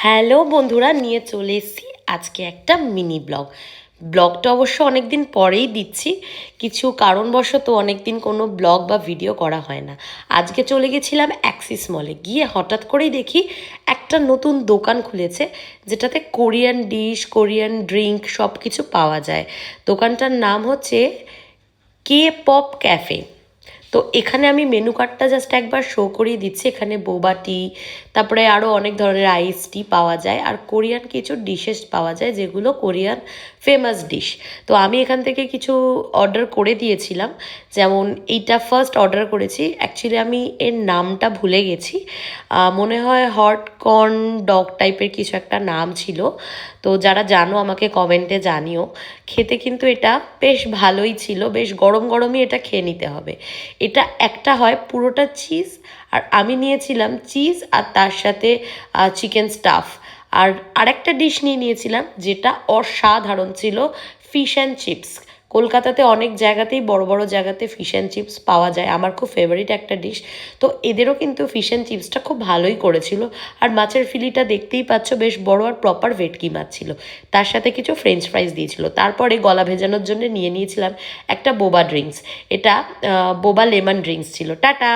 Hello বন্ধুরা, নিয়ে চলে এসেছি আজকে একটা মিনি ব্লগটা অবশ্য অনেক দিন পরেই দিচ্ছি। কিছু কারণবশত অনেক দিন কোনো ব্লগ বা ভিডিও করা হয় না। আজকে চলে গেছিলাম অ্যাক্সিস মলে, গিয়ে হঠাৎ করেই দেখি একটা নতুন দোকান খুলেছে যেটাতে কোরিয়ান ডিশ, কোরিয়ান ড্রিঙ্ক সব কিছু পাওয়া যায়। দোকানটার নাম হচ্ছে কে পপ ক্যাফে। তো এখানে আমি মেনু কার্ডটা জাস্ট একবার শো করিয়ে দিচ্ছি। এখানে বোবা টি, তারপরে আরও অনেক ধরনের আইস টি পাওয়া যায়, আর কোরিয়ান কিছু ডিশেস পাওয়া যায় যেগুলো কোরিয়ান ফেমাস ডিশ। তো আমি এখান থেকে কিছু অর্ডার করে দিয়েছিলাম। যেমন এইটা ফার্স্ট অর্ডার করেছি, অ্যাকচুয়ালি আমি এর নামটা ভুলে গেছি। মনে হয় হট কর্ন ডগ টাইপের কিছু একটা নাম ছিল। তো যারা জানো আমাকে কমেন্টে জানিও। খেতে কিন্তু এটা বেশ ভালোই ছিল, বেশ গরম গরমই এটা খেয়ে নিতে হবে। এটা একটা হয় পুরোটা চিজ, আর আমি নিয়েছিলাম চিজ আর তার সাথে চিকেন স্টাফ। আর আরেকটা ডিশ নিয়েছিলাম যেটা অসাধারণ ছিল, ফিশ অ্যান্ড চিপস। কলকাতাতে অনেক জায়গাতেই বড় বড় জায়গাতে ফিশ অ্যান্ড চিপস পাওয়া যায়, আমার খুব ফেভারিট একটা ডিশ। তো এদেরও কিন্তু ফিশ অ্যান্ড চিপসটা খুব ভালোই করেছিল। আর মাছের ফিলিটা দেখতেই পাচ্ছ বেশ বড় আর প্রপার ভেটকি মাছ ছিল। তার সাথে কিছু ফ্রেঞ্চ ফ্রাইজ দিয়েছিল। তারপরে গলা ভেজানোর জন্য নিয়েছিলাম একটা বোবা ড্রিঙ্কস। এটা বোবা লেমন ড্রিঙ্কস ছিল। টাটা।